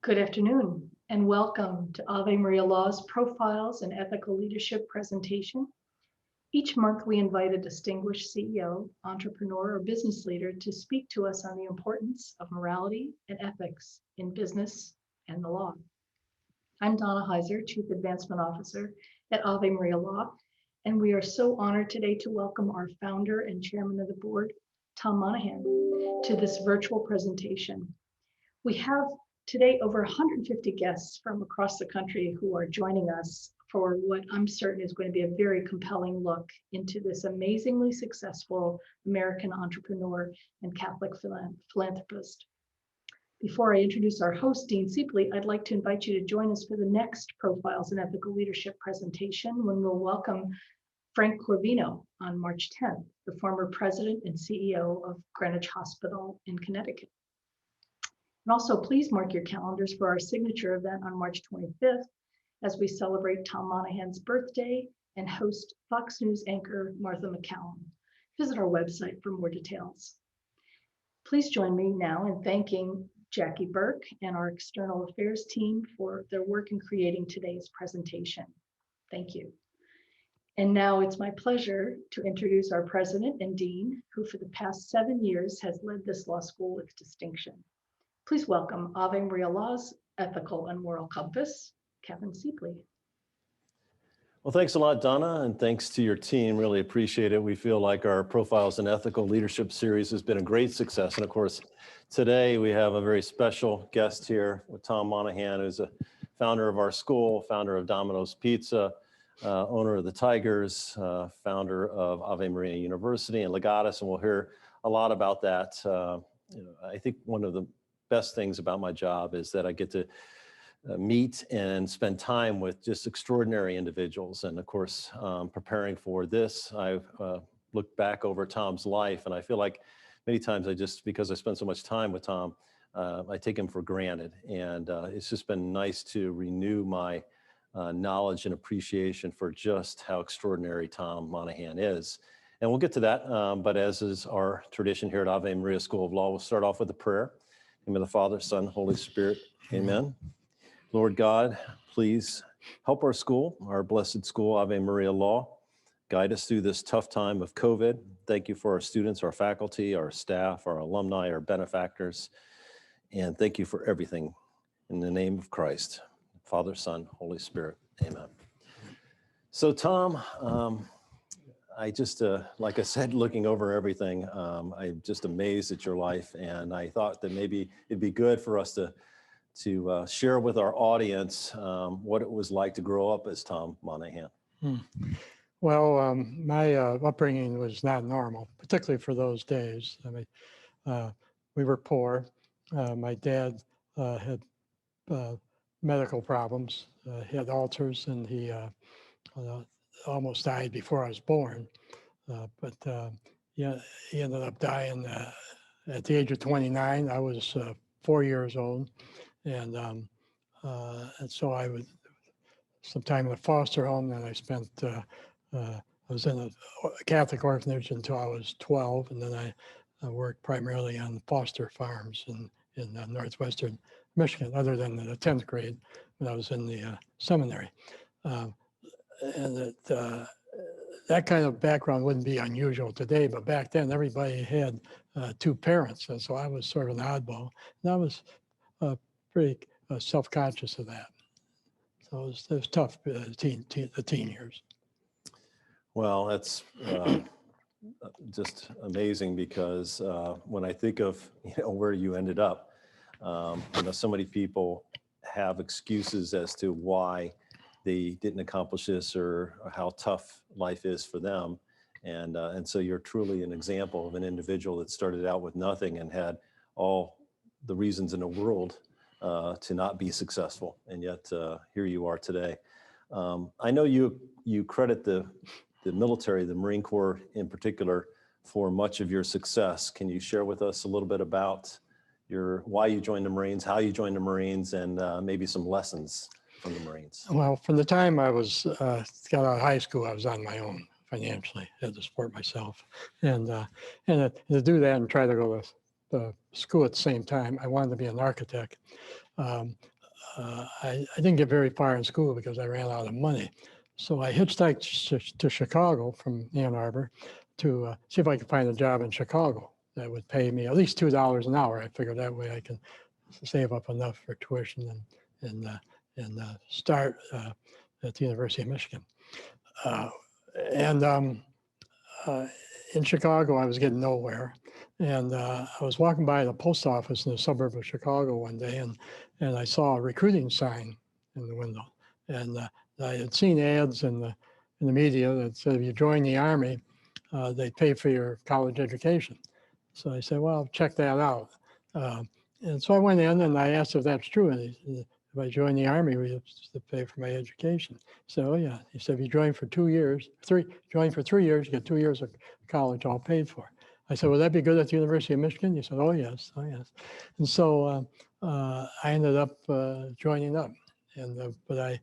Good afternoon, and welcome to Ave Maria Law's Profiles in Ethical Leadership presentation. Each month, we invite a distinguished CEO, entrepreneur, or business leader to speak to us on the importance of morality and ethics in business and the law. I'm Donna Heiser, Chief Advancement Officer at Ave Maria Law, and we are so honored today to welcome our founder and chairman of the board, Tom Monaghan, to this virtual presentation. We have today over 150 guests from across the country who are joining us for what I'm certain is going to be a very compelling look into this amazingly successful American entrepreneur and Catholic philanthropist. Before I introduce our host, Dean Siepley, I'd like to invite you to join us for the next Profiles in Ethical Leadership presentation, when we'll welcome Frank Corvino on March 10th, the former president and CEO of Greenwich Hospital in Connecticut. And also, please mark your calendars for our signature event on March 25th as we celebrate Tom Monaghan's birthday and host Fox News anchor Martha McCallum. Visit our website for more details. Please join me now in thanking Jackie Burke and our external affairs team for their work in creating today's presentation. Thank you. And now it's my pleasure to introduce our president and dean, who for the past 7 years has led this law school with distinction. Please welcome Ave Maria Law's Ethical and Moral Compass, Kevin Siepley. Well, thanks a lot, Donna, and thanks to your team. Really appreciate it. We feel like our Profiles in Ethical Leadership series has been a great success. And of course, today we have a very special guest here with Tom Monaghan, who's a founder of our school, founder of Domino's Pizza, owner of the Tigers, founder of Ave Maria University and Legatus, and we'll hear a lot about that. I think one of the best things about my job is that I get to meet and spend time with just extraordinary individuals. And of course, preparing for this, I've looked back over Tom's life, and I feel like many times because I spend so much time with Tom, I take him for granted. And it's just been nice to renew my knowledge and appreciation for just how extraordinary Tom Monaghan is. And we'll get to that, but as is our tradition here at Ave Maria School of Law, we'll start off with a prayer. In the name of the Father, Son, Holy Spirit, amen. Lord God, please help our school, our blessed school, Ave Maria Law. Guide us through this tough time of COVID. Thank you for our students, our faculty, our staff, our alumni, our benefactors. And thank you for everything. In the name of Christ, Father, Son, Holy Spirit, amen. So Tom, I just, like I said, looking over everything, I'm just amazed at your life. And I thought that maybe it'd be good for us to share with our audience what it was like to grow up as Tom Monaghan. Well, my upbringing was not normal, particularly for those days. I mean, we were poor. My dad had medical problems. He had ulcers, and he almost died before I was born. Yeah, he ended up dying at the age of 29. I was 4 years old. And so I was some time in a foster home, and I spent, I was in a Catholic orphanage until I was 12. And then I worked primarily on foster farms in northwestern Michigan, other than the 10th grade when I was in the seminary. And that kind of background wouldn't be unusual today, but back then everybody had two parents. And so I was sort of an oddball. And I was pretty self-conscious of that. So it was tough, the teen years. Well, that's just amazing, because when I think of where you ended up, so many people have excuses as to why they didn't accomplish this or how tough life is for them. And so you're truly an example of an individual that started out with nothing and had all the reasons in the world to not be successful. And yet here you are today. I know you credit the military, the Marine Corps in particular, for much of your success. Can you share with us a little bit about why you joined the Marines, how you joined the Marines, and maybe some lessons from the Marines? Well, from the time I got out of high school, I was on my own financially. I had to support myself. And to do that and try to go to school at the same time, I wanted to be an architect. I didn't get very far in school because I ran out of money. So I hitchhiked to Chicago from Ann Arbor to see if I could find a job in Chicago that would pay me at least $2 an hour. I figured that way I can save up enough for tuition and start at the University of Michigan. And in Chicago, I was getting nowhere. And I was walking by the post office in the suburb of Chicago one day, and I saw a recruiting sign in the window. And I had seen ads in the media that said if you join the Army, they pay for your college education. So I said, well, I'll check that out. And so I went in and I asked if that's true. And he said, if I join the Army, we have to pay for my education. So, oh yeah. He said, if you join for 2 years, join for 3 years, you get 2 years of college all paid for. I said, will that be good at the University of Michigan? He said, oh yes, oh yes. And so I ended up joining up. And but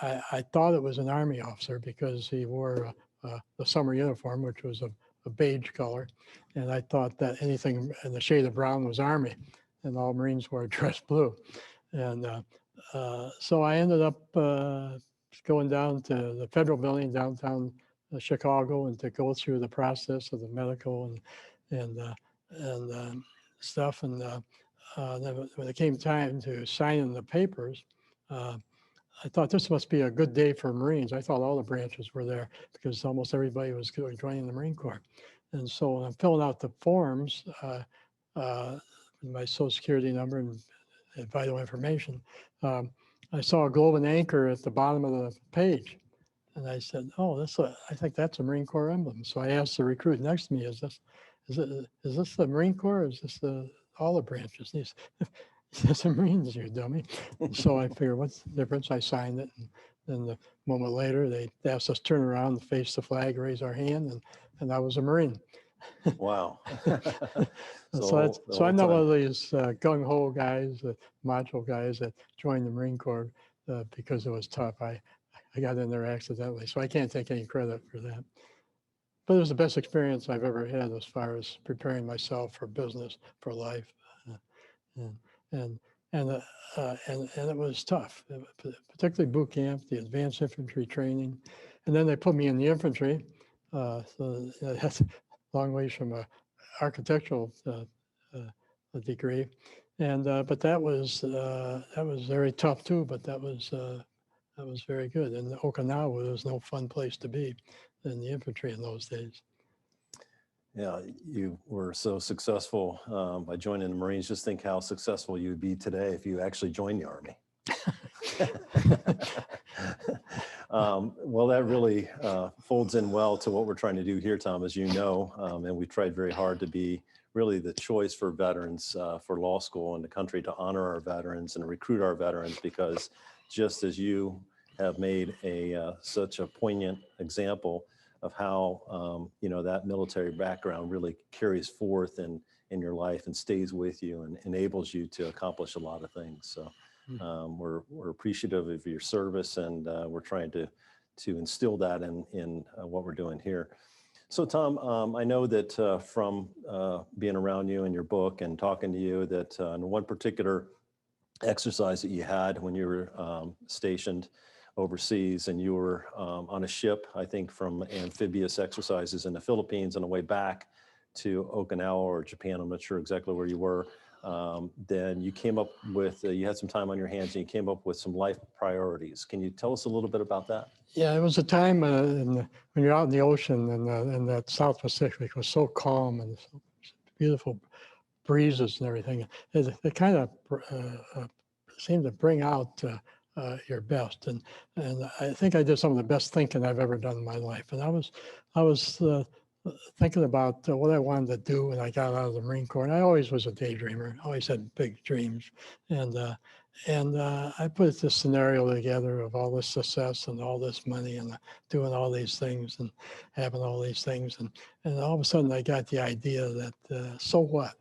I thought it was an Army officer because he wore the summer uniform, which was a beige color. And I thought that anything in the shade of brown was Army, and all Marines wore dress blue. And so I ended up going down to the federal building downtown Chicago and to go through the process of the medical and stuff. And then when it came time to sign in the papers, I thought this must be a good day for Marines. I thought all the branches were there because almost everybody was joining the Marine Corps. And so when I'm filling out the forms, my social security number and vital information, I saw a golden anchor at the bottom of the page. And I said, oh, I think that's a Marine Corps emblem. So I asked the recruit next to me, is this the Marine Corps? Or is this all the branches? And he said, it's the Marines, you dummy. So I figured, what's the difference? I signed it. And then the moment later, they asked us to turn around, face the flag, raise our hand, and I was a Marine. Wow. So I'm not one of these gung-ho guys, macho guys that joined the Marine Corps because it was tough. I got in there accidentally, so I can't take any credit for that. But it was the best experience I've ever had as far as preparing myself for business, for life, and it was tough, particularly boot camp, the advanced infantry training, and then they put me in the infantry. So that's a long ways from a architectural degree, and but that was very tough too. But that was very good. And Okinawa was no fun place to be in the infantry in those days. Yeah, you were so successful by joining the Marines. Just think how successful you would be today if you actually joined the Army. Well, that really folds in well to what we're trying to do here, Tom, as you know, and we tried very hard to be really the choice for veterans for law school in the country, to honor our veterans and recruit our veterans, because just as you have made such a poignant example of how that military background really carries forth in your life and stays with you and enables you to accomplish a lot of things. So we're appreciative of your service, and we're trying to instill that in what we're doing here. So Tom, I know that from being around you and your book and talking to you, that in one particular exercise that you had when you were stationed overseas, and you were on a ship, I think from amphibious exercises in the Philippines on the way back to Okinawa or Japan, I'm not sure exactly where you were, then you came up with, you had some time on your hands and you came up with some life priorities. Can you tell us a little bit about that? Yeah, it was a time when you're out in the ocean and that South Pacific was so calm and so beautiful breezes and everything. It kind of seemed to bring out your best, and I think I did some of the best thinking I've ever done in my life. And I was thinking about what I wanted to do when I got out of the Marine Corps. And I always was a daydreamer, always had big dreams, and I put this scenario together of all this success and all this money and doing all these things and having all these things, and all of a sudden I got the idea that so what?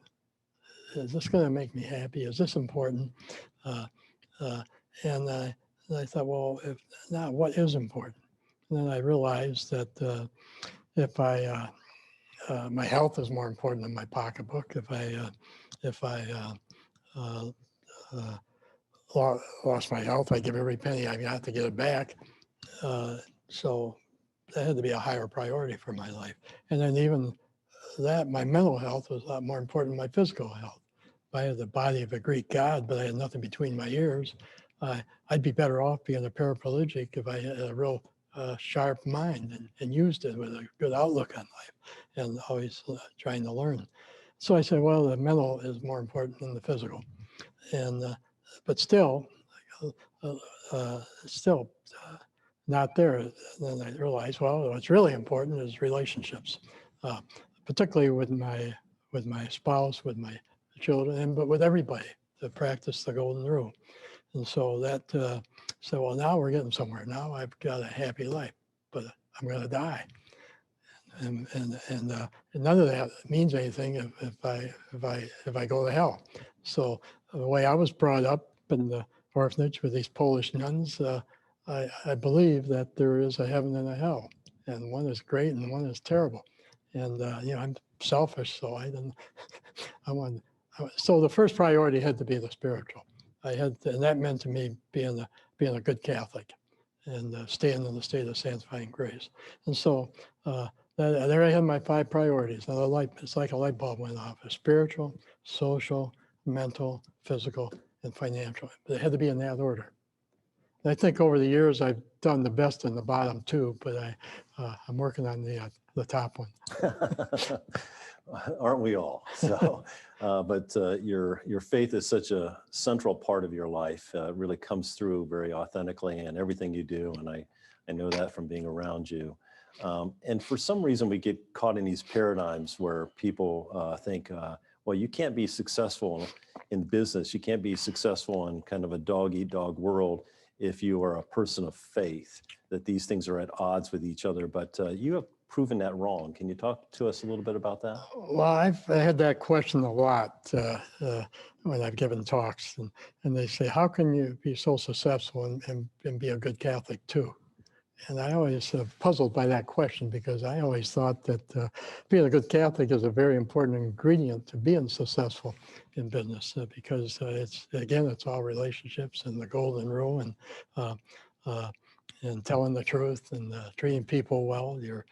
Is this going to make me happy? Is this important? And I thought, well, if not, what is important? And then I realized that if my health is more important than my pocketbook. If I lost my health. I give every penny I got to get it back. So that had to be a higher priority for my life. And then even that, my mental health was a lot more important than my physical health. If I had the body of a Greek god, but I had nothing between my ears, I'd be better off being a paraplegic if I had a real sharp mind and used it with a good outlook on life and always trying to learn. So I said, well, the mental is more important than the physical. And but still, still not there. Then I realized, well, what's really important is relationships, uh, particularly with my spouse, with my children, and but with everybody to practice the golden rule. And so that so well, now we're getting somewhere. Now I've got a happy life, but I'm going to die, and none of that means anything if I go to hell. So the way I was brought up in the orphanage with these Polish nuns, I believe that there is a heaven and a hell, and one is great and one is terrible. And I'm selfish, so I didn't. I want. So the first priority had to be the spiritual. And that meant to me being a good Catholic, and staying in the state of sanctifying grace. And so there I had my 5 priorities. Now it's like a light bulb went off: spiritual, social, mental, physical, and financial. But it had to be in that order. And I think over the years I've done the best in the bottom 2, but I'm working on the top one. Aren't we all? So, but your faith is such a central part of your life. Really comes through very authentically in everything you do, and I know that from being around you. And for some reason, we get caught in these paradigms where people think, well, you can't be successful in business. You can't be successful in kind of a dog-eat-dog world if you are a person of faith, that these things are at odds with each other. But you have proven that wrong. Can you talk to us a little bit about that? Well, I've had that question a lot when I've given talks, and they say, how can you be so successful and be a good Catholic too? And I always puzzled by that question, because I always thought that being a good Catholic is a very important ingredient to being successful in business, because it's all relationships and the golden rule, and telling the truth, and treating people well, your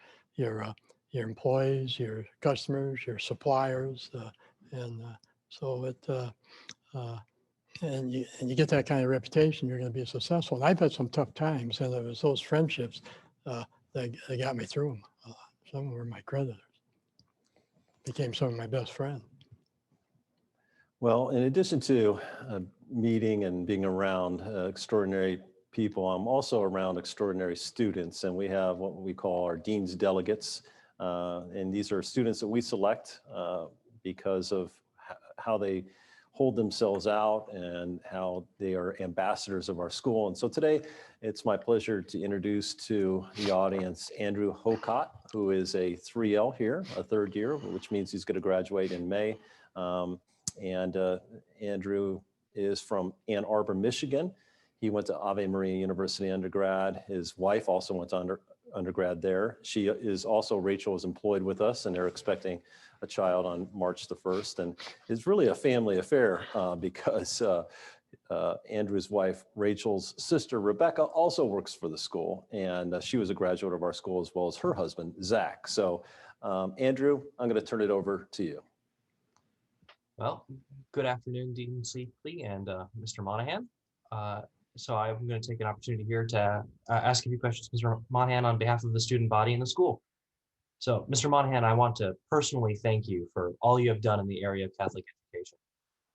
employees, your customers, your suppliers, so and you get that kind of reputation, you're going to be successful. And I've had some tough times, and it was those friendships that got me through them. Some were my creditors, became some of my best friends. Well, in addition to meeting and being around extraordinary people, I'm also around extraordinary students, and we have what we call our Dean's Delegates. And these are students that we select because of how they hold themselves out and how they are ambassadors of our school. And so today, it's my pleasure to introduce to the audience Andrew Hocott, who is a 3L here, a 3rd year, which means he's going to graduate in May. And Andrew is from Ann Arbor, Michigan. He went to Ave Maria University undergrad. His wife also went to undergrad there. Rachel is employed with us, and they're expecting a child on March the 1st. And it's really a family affair because Andrew's wife, Rachel's sister, Rebecca, also works for the school. And she was a graduate of our school, as well as her husband, Zach. So Andrew, I'm going to turn it over to you. Well, good afternoon, Dean Sleepley and Mr. Monaghan. So I'm going to take an opportunity here to ask a few questions, Mr. Monaghan, on behalf of the student body in the school. So, Mr. Monaghan, I want to personally thank you for all you have done in the area of Catholic education.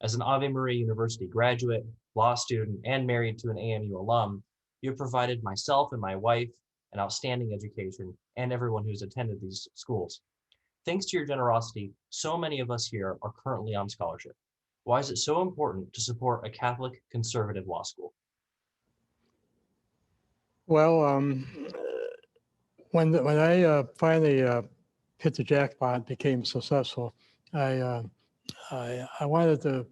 As an Ave Maria University graduate, law student, and married to an AMU alum, you have provided myself and my wife an outstanding education, and everyone who's attended these schools. Thanks to your generosity, so many of us here are currently on scholarship. Why is it so important to support a Catholic conservative law school? Well, when I finally hit the jackpot, became successful, I wanted to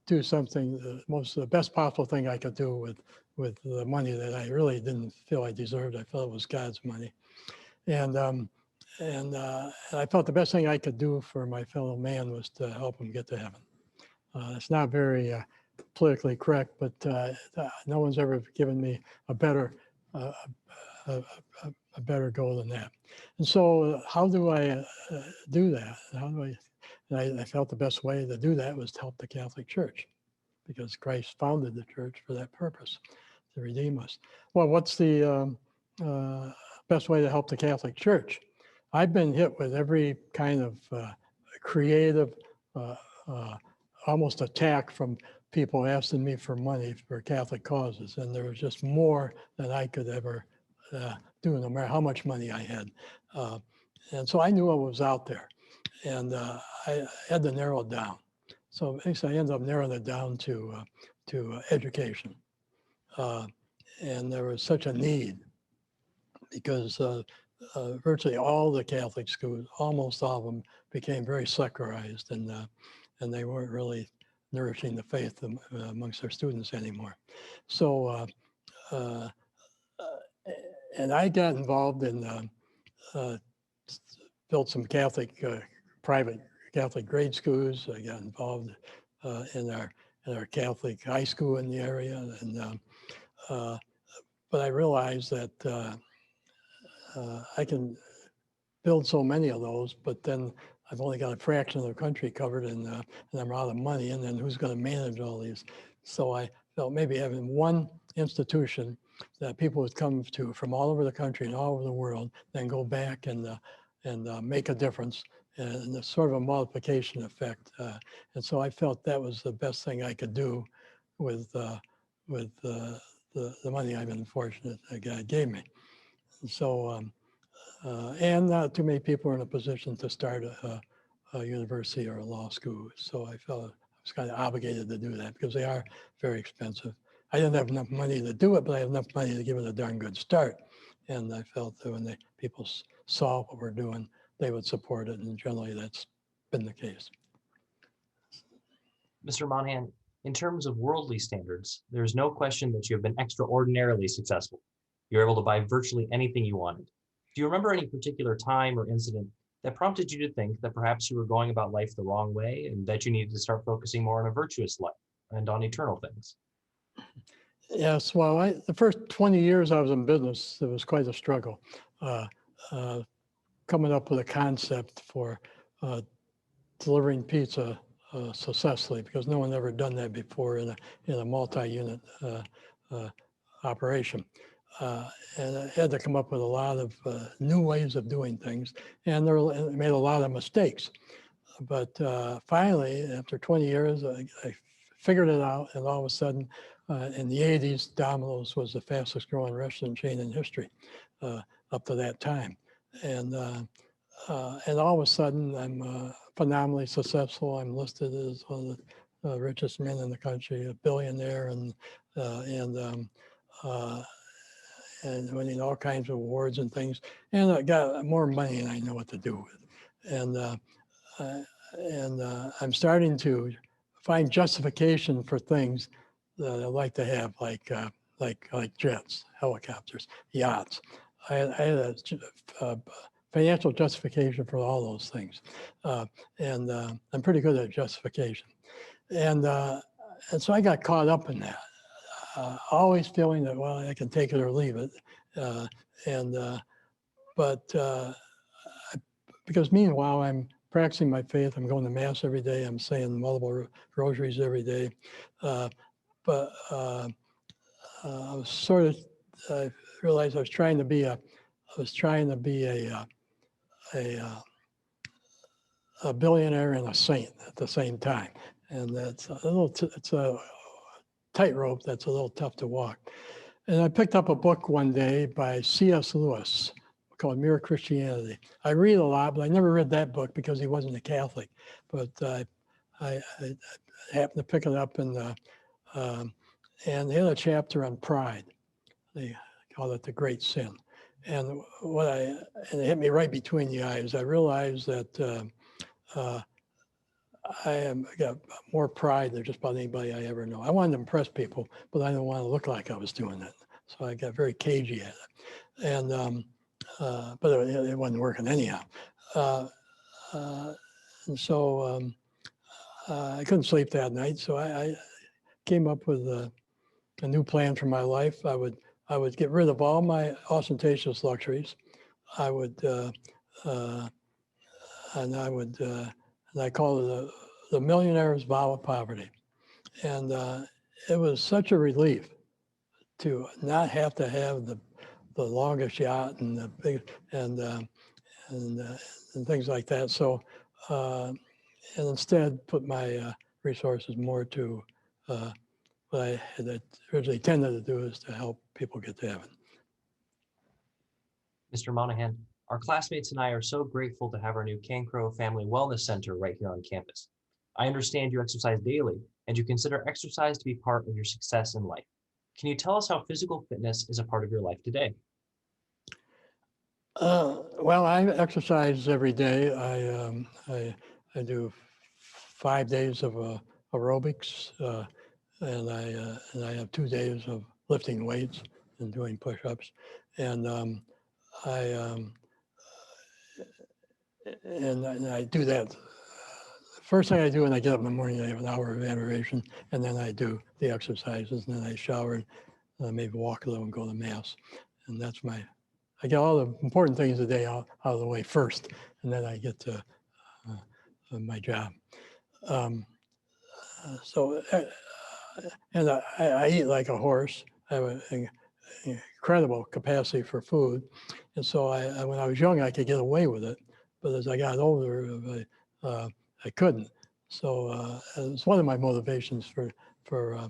do something, the best possible thing I could do with the money that I really didn't feel I deserved. I felt it was God's money, and I felt the best thing I could do for my fellow man was to help him get to heaven. It's not very politically correct, but no one's ever given me a better uh, a better goal than that. And so how do I do that? How do I? And I felt the best way to do that was to help the Catholic Church, because Christ founded the church for that purpose, to redeem us. Well, what's the best way to help the Catholic Church? I've been hit with every kind of creative, almost attack from people asking me for money for Catholic causes. And there was just more than I could ever do, no matter how much money I had. And so I knew what was out there. And I had to narrow it down. So basically I ended up narrowing it down to education. And there was such a need, because virtually all the Catholic schools, almost all of them, became very secularized, and they weren't really nourishing the faith amongst their students anymore. So, and I got involved in built some Catholic private Catholic grade schools. I got involved in our Catholic high school in the area, and but I realized that I can build so many of those, but then I've only got a fraction of the country covered, and I'm out of money, and then who's going to manage all these? So I felt maybe having one institution that people would come to from all over the country and all over the world, then go back and make a difference, and it's sort of a multiplication effect. And so I felt that was the best thing I could do with the money I've been fortunate that God gave me. So, and not too many people are in a position to start a university or a law school. So I felt I was kind of obligated to do that, because they are very expensive. I didn't have enough money to do it, but I had enough money to give it a darn good start. And I felt that when people saw what we're doing, they would support it. And generally that's been the case. Mr. Monaghan, in terms of worldly standards, there's no question that you have been extraordinarily successful. You're able to buy virtually anything you wanted. Do you remember any particular time or incident that prompted you to think that perhaps you were going about life the wrong way, and that you needed to start focusing more on a virtuous life and on eternal things? Yes, well, the first 20 years I was in business, it was quite a struggle. Coming up with a concept for delivering pizza successfully, because no one ever done that before in a multi-unit operation. And I had to come up with a lot of new ways of doing things, and made a lot of mistakes. But finally, after 20 years, I figured it out, and all of a sudden, in the 80s, Domino's was the fastest growing restaurant chain in history up to that time. And all of a sudden, I'm phenomenally successful. I'm listed as one of the richest men in the country, a billionaire, and winning all kinds of awards and things. And I got more money than I know what to do with. And I'm starting to find justification for things that I like to have, like jets, helicopters, yachts. I had a financial justification for all those things, and I'm pretty good at justification. And so I got caught up in that, always feeling that, well, I can take it or leave it, because meanwhile I'm practicing my faith. I'm going to mass every day. I'm saying multiple rosaries every day. But I was sort of, I realized I was trying to be a billionaire and a saint at the same time. And that's it's a tightrope that's a little tough to walk. And I picked up a book one day by C.S. Lewis called Mere Christianity. I read a lot, but I never read that book because he wasn't a Catholic. But I happened to pick it up, and they had a chapter on pride. They call it the great sin. And it hit me right between the eyes. I realized that I got more pride than just about anybody I ever know. I wanted to impress people, but I didn't want to look like I was doing it. So I got very cagey at it. And but it wasn't working anyhow. And so I couldn't sleep that night. So I came up with a new plan for my life. I would get rid of all my ostentatious luxuries. I would and I call it the millionaire's vow of poverty. And it was such a relief to not have to have the longest yacht and the big and things like that. So and instead put my resources more to what I had originally intended to do, is to help people get to heaven. Mr. Monaghan, our classmates and I are so grateful to have our new Cancro Family Wellness Center right here on campus. I understand you exercise daily and you consider exercise to be part of your success in life. Can you tell us how physical fitness is a part of your life today? Well, I exercise every day. I do 5 days of aerobics, and I have 2 days of lifting weights and doing push-ups, and I do that. First thing I do when I get up in the morning, I have an hour of adoration, and then I do the exercises, and then I shower, and maybe walk a little and go to mass, and that's I get all the important things of the day out of the way first, and then I get to my job. And I eat like a horse. I have an incredible capacity for food. And so when I was young, I could get away with it. But as I got older, I couldn't. So it's one of my motivations for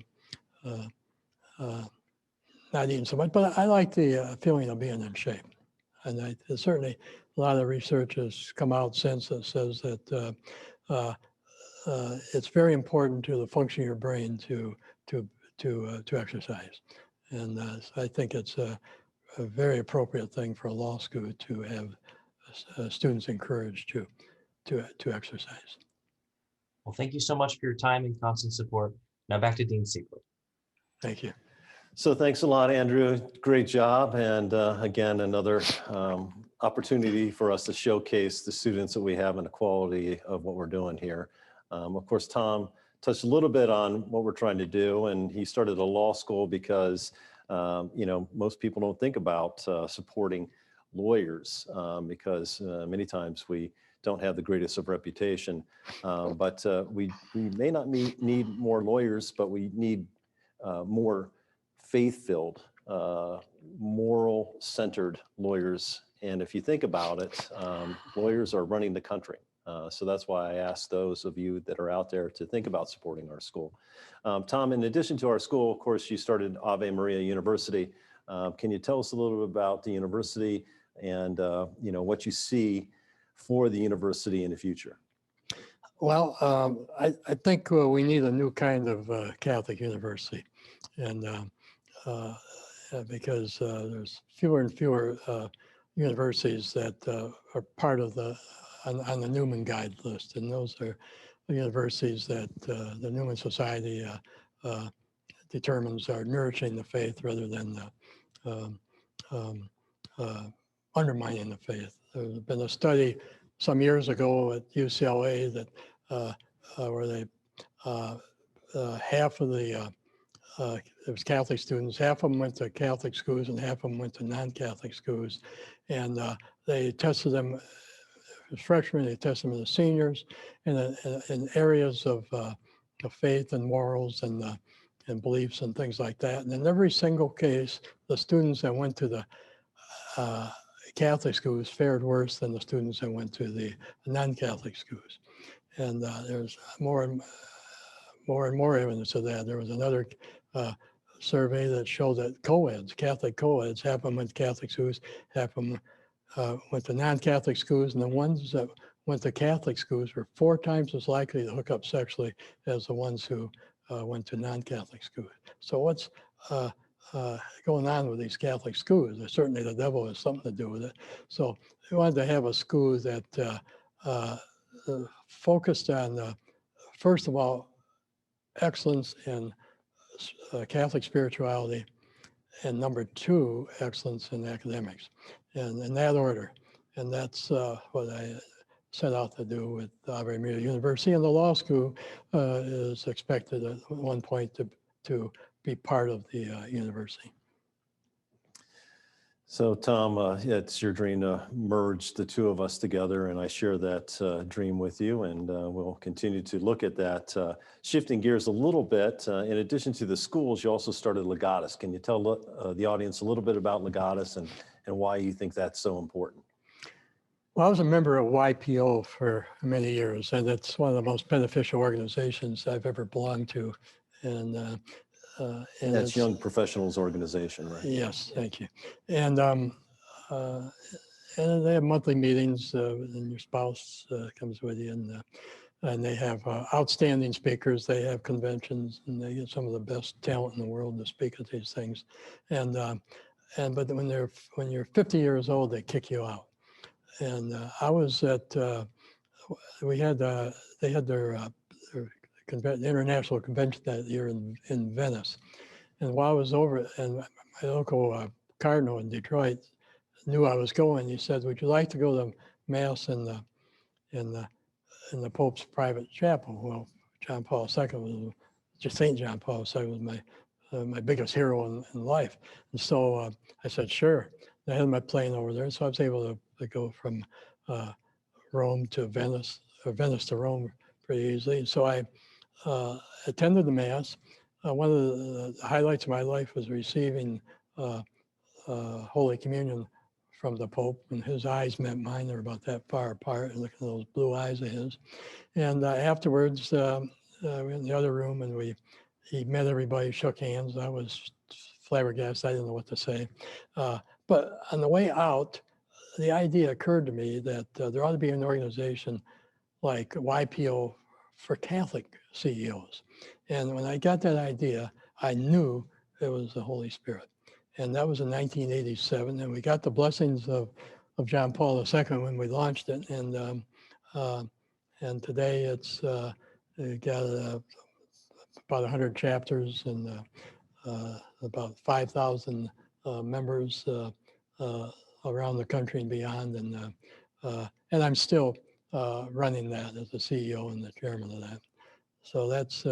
not eating so much. But I like the feeling of being in shape. And certainly a lot of research has come out since that says that it's very important to the function of your brain to exercise. And so I think it's a very appropriate thing for a law school to have students encouraged to exercise. Well, thank you so much for your time and constant support. Now back to Dean Seakley. Thank you. So thanks a lot, Andrew. Great job. And again, another opportunity for us to showcase the students that we have and the quality of what we're doing here. Of course, Tom touched a little bit on what we're trying to do, and he started a law school because most people don't think about supporting lawyers because many times we don't have the greatest of reputation. But we may not need more lawyers, but we need more faith-filled, moral-centered lawyers. And if you think about it, lawyers are running the country. So that's why I asked those of you that are out there to think about supporting our school. Tom, in addition to our school, of course, you started Ave Maria University. Can you tell us a little bit about the university and what you see for the university in the future? Well, I think we need a new kind of Catholic university, and because there's fewer and fewer universities that are part of on the Newman Guide list, and those are the universities that the Newman Society determines are nourishing the faith rather than undermining the faith. There's been a study some years ago at UCLA that where they half of the it was Catholic students, half of them went to Catholic schools and half of them went to non-Catholic schools, and they tested them as freshmen, they tested them as seniors in areas of faith and morals and beliefs and things like that. And in every single case, the students that went to the Catholic schools fared worse than the students that went to the non-Catholic schools. And there's more and more evidence of that. There was another survey that showed that co-eds, Catholic co-eds, half of them went to Catholic schools, half of them went to non-Catholic schools, and the ones that went to Catholic schools were 4 times as likely to hook up sexually as the ones who went to non-Catholic schools. So what's going on with these Catholic schools? Certainly the devil has something to do with it. So we wanted to have a school that focused on, first of all, excellence in Catholic spirituality, and number 2, excellence in academics, and in that order. And that's what I set out to do with Ave Maria University. And the law school is expected at one point to to be part of the university. So Tom, yeah, it's your dream to merge the two of us together, and I share that dream with you, and we'll continue to look at that. Shifting gears a little bit, in addition to the schools, you also started Legatus. Can you tell the audience a little bit about Legatus and why you think that's so important? Well, I was a member of YPO for many years, and it's one of the most beneficial organizations I've ever belonged to. And That's Young Professionals Organization, right? Yes, thank you. And they have monthly meetings, and your spouse comes with you, and they have outstanding speakers. They have conventions, and they get some of the best talent in the world to speak at these things. But when you're 50 years old, they kick you out. And I was at they had their international convention that year in Venice. And while I was over, and my local cardinal in Detroit knew I was going, he said, "Would you like to go to mass in the Pope's private chapel?" Well, John Paul II was just Saint John Paul II was my biggest hero in life, and so I said, "Sure." And I had my plane over there, so I was able to go from Rome to Venice, or Venice to Rome pretty easily. And so I attended the mass. One of the highlights of my life was receiving Holy Communion from the Pope, and his eyes met mine. They're about that far apart, and look at those blue eyes of his. And afterwards, we were in the other room, and he met everybody, shook hands. I was flabbergasted. I didn't know what to say. But on the way out, the idea occurred to me that there ought to be an organization like YPO for Catholic CEOs. And when I got that idea, I knew it was the Holy Spirit. And that was in 1987. And we got the blessings of John Paul II when we launched it. And today it's got about 100 chapters and about 5,000 members around the country and beyond. And I'm still running that as the CEO and the chairman of that. So that's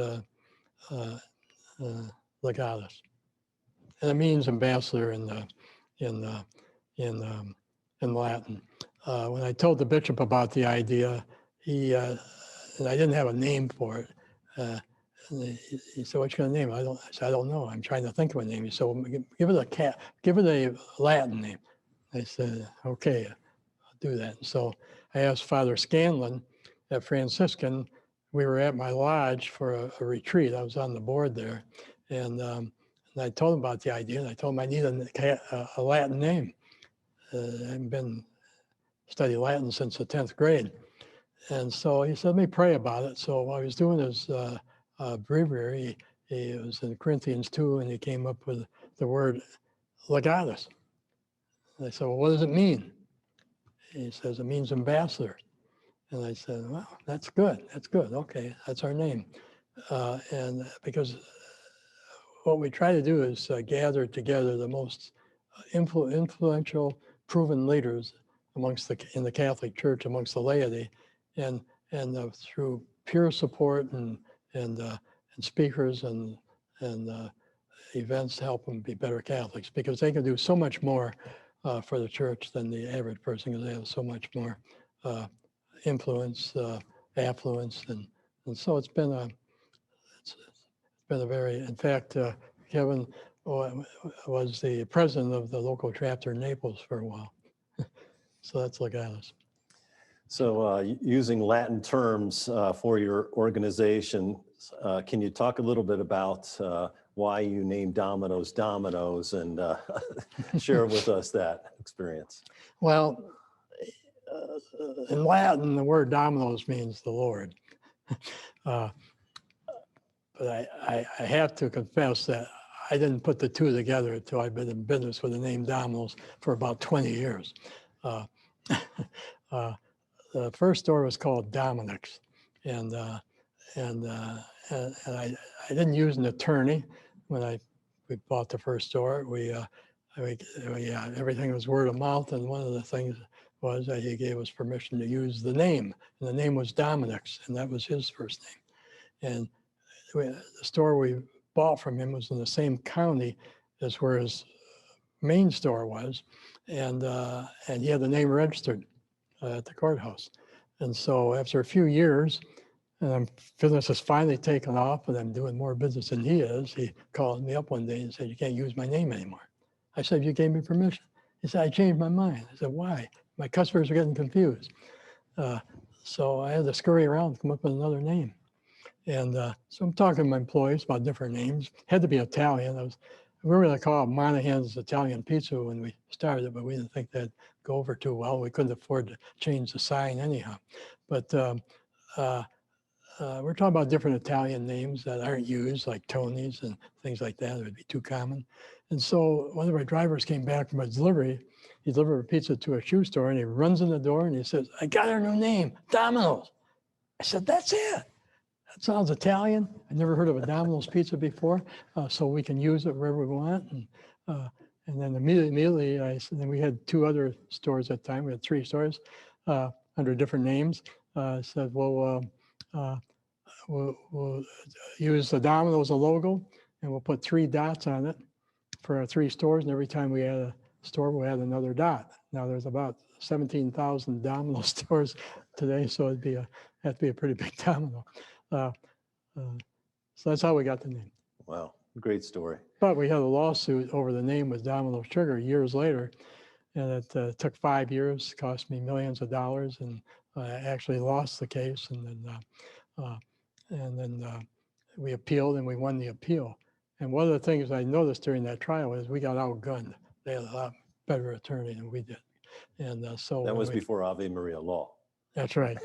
Legatus, and it means ambassador in Latin. When I told the bishop about the idea, and I didn't have a name for it. And he said, "What you gonna name it?" I said, "I don't know. I'm trying to think of a name." He said, "Well, give it a Latin name." I said, "Okay, I'll do that." And so I asked Father Scanlon at Franciscan. We were at my lodge for a retreat. I was on the board there, and I told him about the idea. And I told him I need a Latin name. I haven't studied Latin since the 10th grade. And so he said, "Let me pray about it." So while I was doing his breviary, he was in Corinthians 2, and he came up with the word Legatus. And I said, "Well, what does it mean?" He says, "It means ambassador." And I said, "Well, that's good. That's good. Okay, that's our name." And because what we try to do is gather together the most influential, proven leaders in the Catholic Church, amongst the laity, and through peer support and speakers and events to help them be better Catholics, because they can do so much more for the church than the average person, because they have so much more influence, affluence, and so it's been a very, in fact, Kevin was the president of the local chapter in Naples for a while. So that's Legatus. So using Latin terms for your organization, can you talk a little bit about why you named Domino's Domino's, and share with us that experience? Well, in Latin, the word Domino's means the Lord. But I have to confess that I didn't put the two together until I've been in business with the name Domino's for about 20 years. The first store was called Dominic's, and I didn't use an attorney when we bought the first store. Everything was word of mouth, and one of the things was that he gave us permission to use the name, and the name was Dominic's, and that was his first name. And the store we bought from him was in the same county as where his main store was, and he had the name registered at the courthouse. And so after a few years, and business has finally taken off, and I'm doing more business than he is. He called me up one day and said, "You can't use my name anymore." I said, "You gave me permission." He said, "I changed my mind." I said, "Why?" "My customers are getting confused." So I had to scurry around and come up with another name. And so I'm talking to my employees about different names. Had to be Italian. We were going to call it Monaghan's Italian Pizza when we started, but we didn't think that'd go over too well. We couldn't afford to change the sign anyhow. But we're talking about different Italian names that aren't used, like Tony's and things like that. It would be too common. And so one of our drivers came back from a delivery. He delivered a pizza to a shoe store, and he runs in the door and he says, "I got our new name, Domino's." I said, "That's it. That sounds Italian. I never heard of a Domino's pizza before, so we can use it wherever we want." And then immediately, then we had 2 other stores at the time. We had 3 stores under different names. I said, "Well, we'll use the Domino's logo, and we'll put 3 dots on it for our 3 stores. And every time we add a store, we'll add another dot." Now there's about 17,000 Domino stores today, so have to be a pretty big Domino. So that's how we got the name. Wow, great story. But we had a lawsuit over the name with Domino Sugar years later, and it took 5 years, cost me millions of dollars, and I actually lost the case. And then we appealed, and we won the appeal. And one of the things I noticed during that trial is we got outgunned. They had a lot better attorney than we did. And so That was before Ave Maria law. That's right.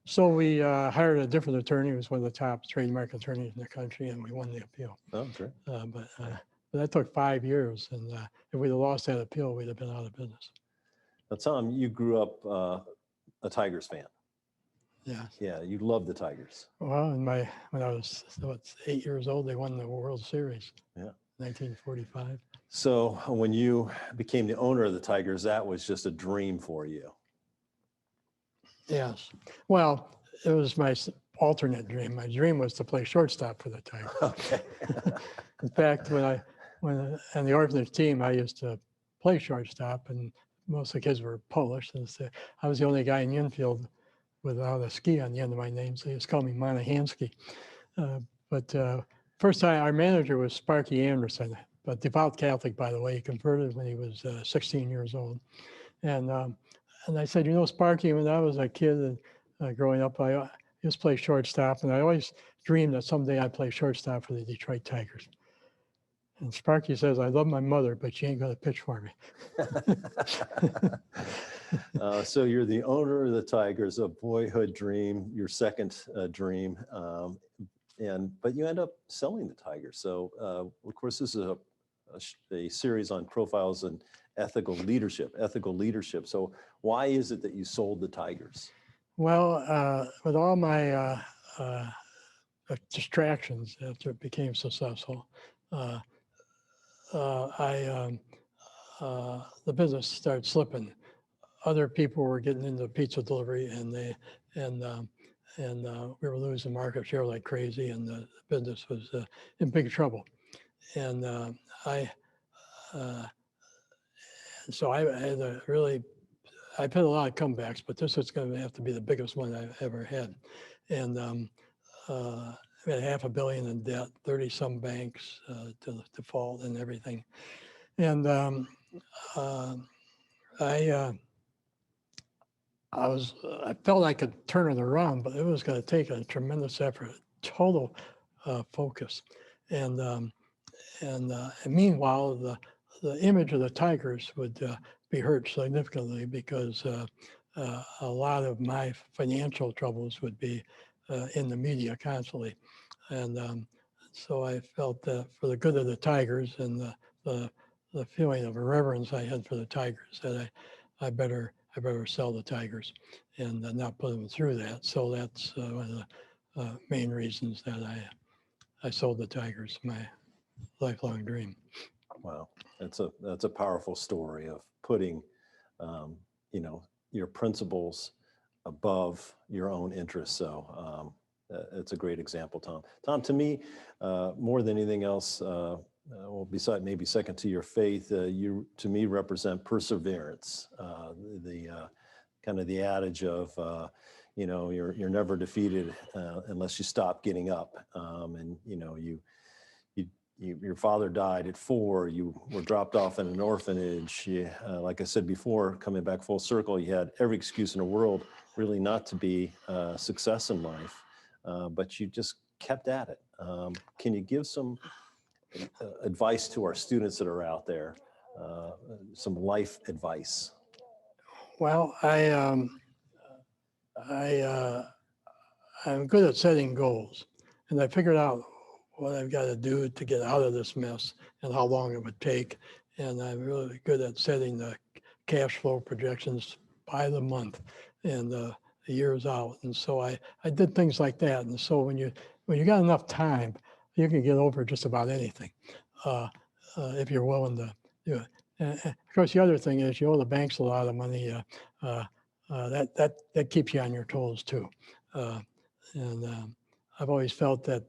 So we hired a different attorney who was one of the top trademark attorneys in the country, and we won the appeal. Oh, great. But that took 5 years, and if we'd have lost that appeal, we'd have been out of business. Now, Tom, you grew up a Tigers fan. Yeah. Yeah, you loved the Tigers. Well, when I was 8 years old, they won the World Series. Yeah. 1945. So when you became the owner of the Tigers, that was just a dream for you. Yes. Well, it was my alternate dream. My dream was to play shortstop for the Tigers. Okay. In fact, when on the orphanage team, I used to play shortstop, and most of the kids were Polish. And so I was the only guy in the infield without a ski on the end of my name, so they just called me Monaghansky. But first time, our manager was Sparky Anderson, a devout Catholic, by the way. He converted when he was 16 years old. And I said, "You know, Sparky, when I was a kid growing up, I used to play shortstop, and I always dreamed that someday I'd play shortstop for the Detroit Tigers." And Sparky says, "I love my mother, but she ain't going to pitch for me." So you're the owner of the Tigers, a boyhood dream, your second dream, but you end up selling the Tigers. So of course, this is a series on profiles and ethical leadership. So why is it that you sold the Tigers? Well, with all my distractions after it became successful, the business started slipping. Other people were getting into pizza delivery, and we were losing market share like crazy, and the business was in big trouble. And so I had a really, I've had a lot of comebacks, but this was going to have to be the biggest one I've ever had. And we had $500 million in debt, 30-some banks to default and everything. And I felt I could turn it around, but it was going to take a tremendous effort, total focus. And meanwhile, the image of the Tigers would be hurt significantly because a lot of my financial troubles would be in the media constantly. And so I felt that for the good of the Tigers and the feeling of reverence I had for the Tigers, that I better sell the Tigers and not put them through that. So that's one of the main reasons that I sold the Tigers, my lifelong dream. Wow, that's a powerful story of putting, your principles above your own interests. So it's a great example, Tom. Tom, to me, more than anything else, well, beside maybe second to your faith, you to me represent perseverance. The kind of the adage of, you know, you're never defeated unless you stop getting up. And you know, your father died at 4. You were dropped off in an orphanage. Like I said before, coming back full circle, you had every excuse in the world really not to be a success in life, but you just kept at it. Can you give some advice to our students that are out there, some life advice? Well, I'm good at setting goals, and I figured out what I've got to do to get out of this mess and how long it would take. And I'm really good at setting the cash flow projections by the month and the years out. And so I did things like that. And so when you got enough time, you can get over just about anything if you're willing to do it. And of course, the other thing is you owe the banks a lot of money. That keeps you on your toes too. And I've always felt that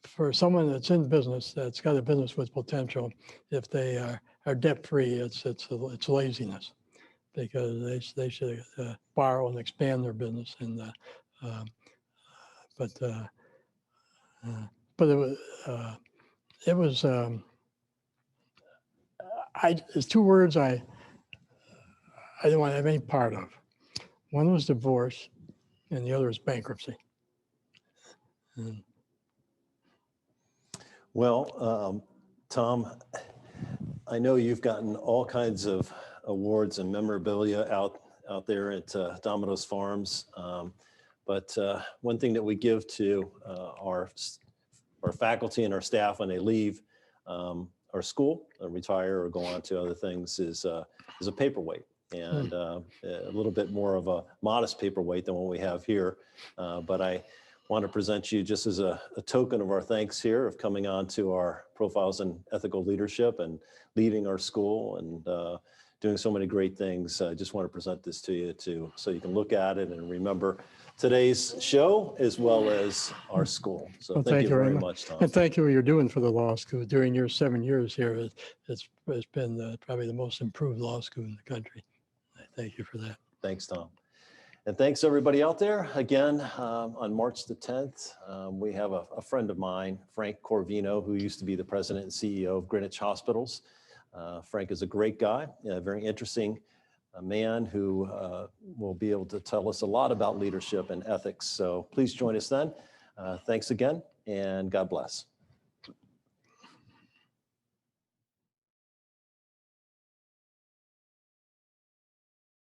for someone that's in business, that's got a business with potential, if they are debt free, it's laziness, because they should borrow and expand their business. And but it was there's 2 words I didn't want to have any part of. One was divorce, and the other is bankruptcy. And Well, Tom, I know you've gotten all kinds of awards and memorabilia out there at Domino's Farms. But one thing that we give to our faculty and our staff when they leave our school, retire, or go on to other things is a paperweight, and a little bit more of a modest paperweight than what we have here. But I want to present you just as a token of our thanks here of coming on to our Profiles in Ethical Leadership and leading our school and doing so many great things. I just want to present this to you so you can look at it and remember today's show as well as our school. So well, thank you very much, Tom. And thank you for what you're doing for the law school. During your 7 years here, it's been probably the most improved law school in the country. I thank you for that. Thanks, Tom. And thanks everybody out there. Again, on March the 10th, we have a friend of mine, Frank Corvino, who used to be the president and CEO of Greenwich Hospitals. Frank is a great guy, a very interesting man who will be able to tell us a lot about leadership and ethics. So please join us then. Thanks again, and God bless.